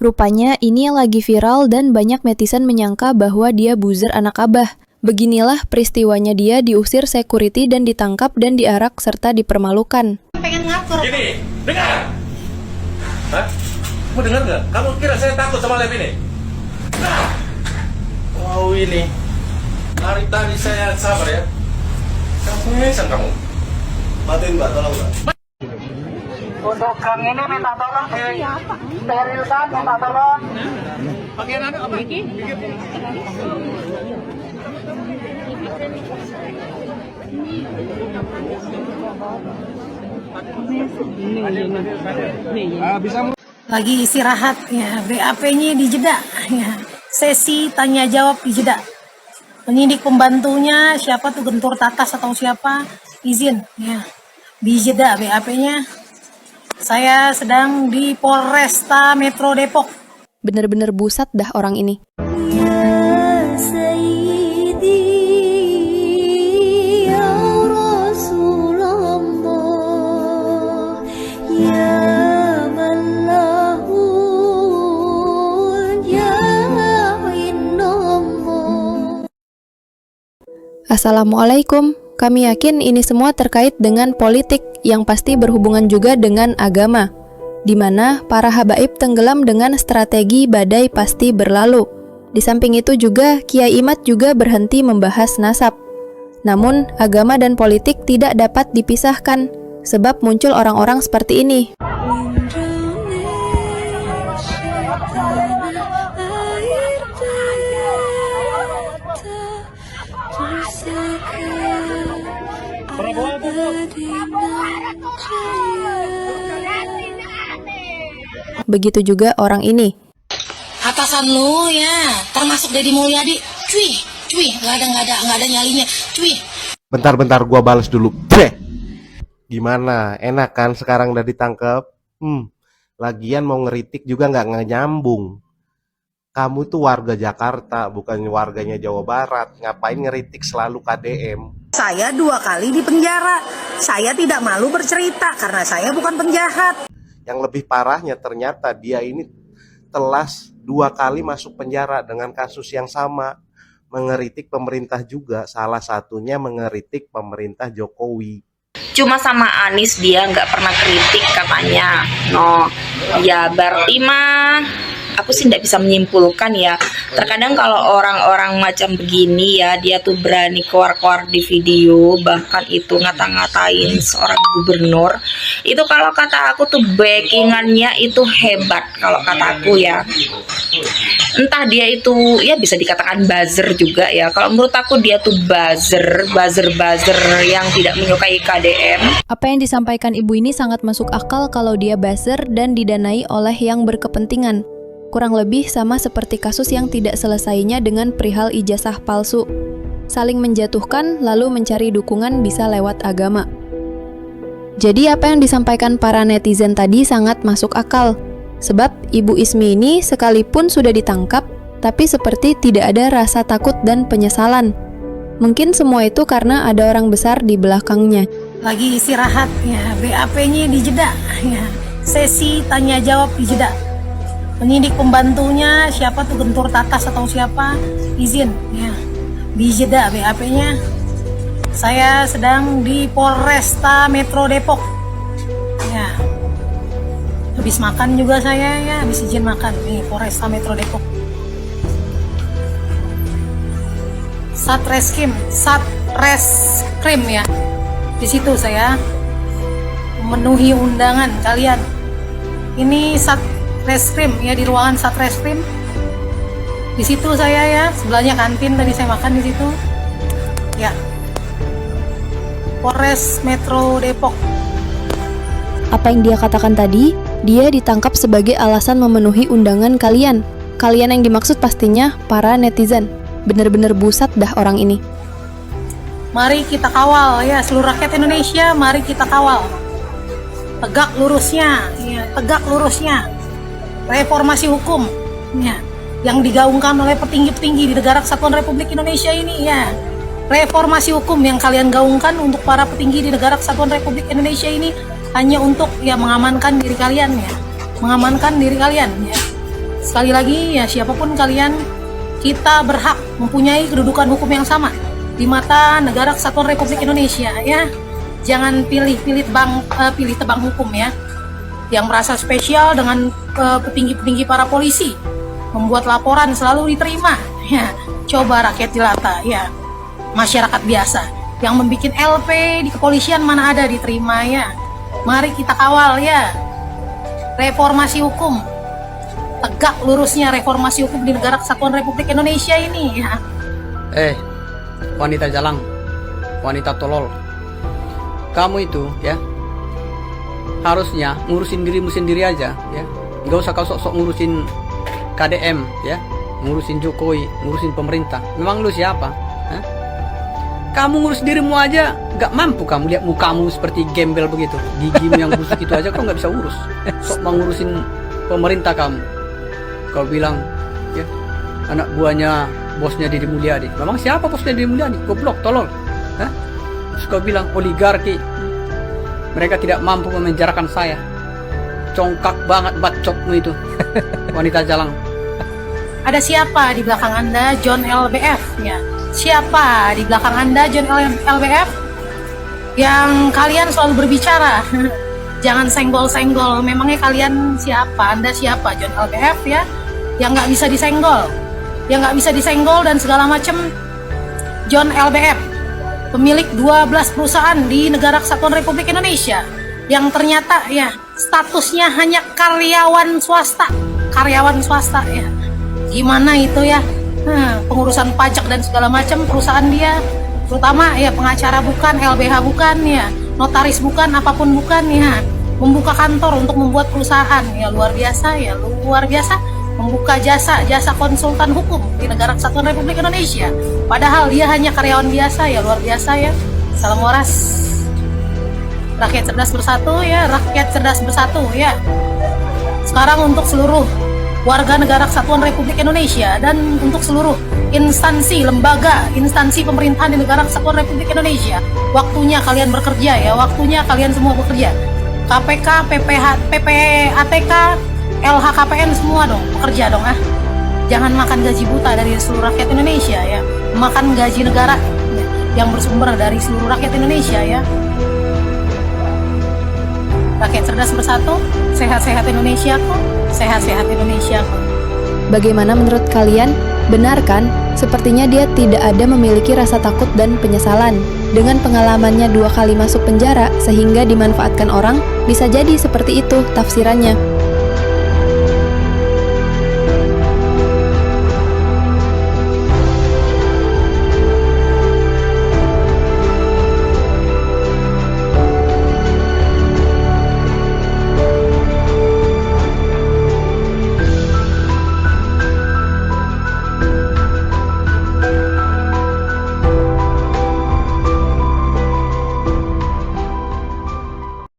Rupanya ini yang lagi viral dan banyak netizen menyangka bahwa dia buzzer anak abah. Beginilah peristiwanya, dia diusir security dan ditangkap dan diarak serta dipermalukan. Pengen ngatur. Gini, dengar. Hah? Kamu dengar nggak? Kamu kira saya takut sama Lev ini? Nah. Wow ini. Hari tadi saya sabar ya. Kamu ngesan kamu. Matiin Mbak, tolong Mbak. Untuk gang ini minta tolong sterilkan, minta tolong. Bagian apa? Lagi istirahat ya, BAP-nya di jeda ya. Sesi tanya jawab di jeda. Penyidik pembantunya siapa tuh, Gentur Tatas atau siapa, izin ya. Di jeda BAP-nya. Saya sedang di Polresta Metro Depok. Bener-bener busat dah orang ini. Ya Sayyidi ya Rasulullah ya man lahu ya innallah. Assalamualaikum. Kami yakin ini semua terkait dengan politik yang pasti berhubungan juga dengan agama, di mana para habaib tenggelam dengan strategi badai pasti berlalu. Di samping itu juga Kiai Imad juga berhenti membahas nasab. Namun agama dan politik tidak dapat dipisahkan, sebab muncul orang-orang seperti ini. Begitu juga orang ini. Atasan lu ya, termasuk Deddy Mulyadi. Cuy, nggak ada nyalinya. Cuy. Bentar, gua bales dulu. Gimana? Enak kan sekarang udah ditangkep? Lagian mau ngeritik juga nggak nyambung. Kamu tuh warga Jakarta, bukan warganya Jawa Barat. Ngapain ngeritik selalu KDM? Saya 2 kali di penjara. Saya tidak malu bercerita karena saya bukan penjahat. Yang lebih parahnya ternyata dia ini telah 2 kali masuk penjara dengan kasus yang sama. Mengeritik pemerintah juga, salah satunya mengeritik pemerintah Jokowi. Cuma sama Anies dia nggak pernah kritik katanya. No, ya berarti mah aku sih nggak bisa menyimpulkan ya. Terkadang kalau orang-orang macam begini ya, dia tuh berani keluar-keluar di video, bahkan itu ngata-ngatain seorang gubernur. Itu kalau kata aku tuh backingannya itu hebat kalau kata aku ya. Entah dia itu ya bisa dikatakan buzzer juga ya. Kalau menurut aku dia tuh buzzer yang tidak menyukai KDM. Apa yang disampaikan ibu ini sangat masuk akal kalau dia buzzer dan didanai oleh yang berkepentingan. Kurang lebih sama seperti kasus yang tidak selesainya dengan perihal ijazah palsu. Saling menjatuhkan lalu mencari dukungan bisa lewat agama. Jadi apa yang disampaikan para netizen tadi sangat masuk akal. Sebab Ibu Ismi ini sekalipun sudah ditangkap, tapi seperti tidak ada rasa takut dan penyesalan. Mungkin semua itu karena ada orang besar di belakangnya. Lagi istirahat ya, BAP-nya di jeda ya. Sesi tanya jawab di jeda. Penyidik pembantunya siapa tuh, Gentur Tatas atau siapa, izin ya. Di jeda BAP-nya. Saya sedang di Polresta Metro Depok ya. Habis makan juga saya ya, habis izin makan nih, Polresta Metro Depok. Satreskrim ya. Di situ saya memenuhi undangan kalian. Ini Satreskrim ya, di ruangan Satreskrim. Di situ saya ya, sebelahnya kantin, tadi saya makan di situ. Ya. Polres Metro Depok. Apa yang dia katakan tadi, dia ditangkap sebagai alasan memenuhi undangan kalian. Kalian yang dimaksud pastinya para netizen. Bener-bener busat dah orang ini. Mari kita kawal ya, seluruh rakyat Indonesia, mari kita kawal. Tegak lurusnya, ya, tegak lurusnya. Reformasi hukum ya, yang digaungkan oleh petinggi-petinggi di negara Kesatuan Republik Indonesia ini ya. Reformasi hukum yang kalian gaungkan untuk para petinggi di negara Kesatuan Republik Indonesia ini hanya untuk ya mengamankan diri kalian ya. Mengamankan diri kalian ya. sekali lagi ya, siapapun kalian, kita berhak mempunyai kedudukan hukum yang sama di mata negara Kesatuan Republik Indonesia ya. Jangan pilih tebang hukum ya. Yang merasa spesial dengan petinggi-petinggi para polisi membuat laporan selalu diterima ya. Coba rakyat jelata ya, masyarakat biasa yang membuat LP di kepolisian mana ada diterima ya. Mari kita kawal ya reformasi hukum, tegak lurusnya reformasi hukum di negara Kesatuan Republik Indonesia ini ya. Wanita jalang, wanita tolol, kamu itu ya harusnya ngurusin dirimu sendiri aja ya. Gak usah kau sok-sok ngurusin KDM ya, ngurusin Jokowi, ngurusin pemerintah. Memang lu siapa? Hah? Kamu ngurus dirimu aja gak mampu. Kamu lihat mukamu seperti gembel begitu, gigimu yang busuk itu aja kau gak bisa urus. Sok mau ngurusin pemerintah kamu. Kau bilang ya anak buahnya bosnya Deddy Mulyadi. Memang siapa bosnya Deddy Mulyadi? Goblok, tolol. Hah? Terus kau bilang oligarki, mereka tidak mampu memenjarakan saya. Congkak banget bacotmu itu. Wanita jalang. Ada siapa di belakang Anda? John LBF ya. Siapa di belakang Anda John LBF yang kalian selalu berbicara? Jangan senggol-senggol. Memangnya kalian siapa? Anda siapa? John LBF ya, yang nggak bisa disenggol, dan segala macam. John LBF, pemilik 12 perusahaan di negara Kesatuan Republik Indonesia, yang ternyata ya statusnya hanya karyawan swasta ya. Gimana itu ya? Pengurusan pajak dan segala macam perusahaan dia, terutama ya pengacara bukan, LBH bukan ya, notaris bukan, apapun bukan ya, membuka kantor untuk membuat perusahaan ya, luar biasa, membuka jasa konsultan hukum di negara Kesatuan Republik Indonesia, padahal dia hanya karyawan biasa ya, luar biasa ya. Salam waras, rakyat cerdas bersatu ya, Sekarang untuk seluruh warga negara Kesatuan Republik Indonesia dan untuk seluruh instansi, lembaga, instansi pemerintahan di negara Kesatuan Republik Indonesia, waktunya kalian bekerja ya, waktunya kalian semua bekerja. KPK, PPATK, LHKPN semua dong, bekerja dong ah. Jangan makan gaji buta dari seluruh rakyat Indonesia ya, makan gaji negara yang bersumber dari seluruh rakyat Indonesia ya. Rakyat cerdas bersatu, sehat-sehat Indonesia kok, sehat-sehat Indonesia kok. Bagaimana menurut kalian? Benar kan? Sepertinya dia tidak ada memiliki rasa takut dan penyesalan. Dengan pengalamannya 2 kali masuk penjara sehingga dimanfaatkan orang, bisa jadi seperti itu tafsirannya.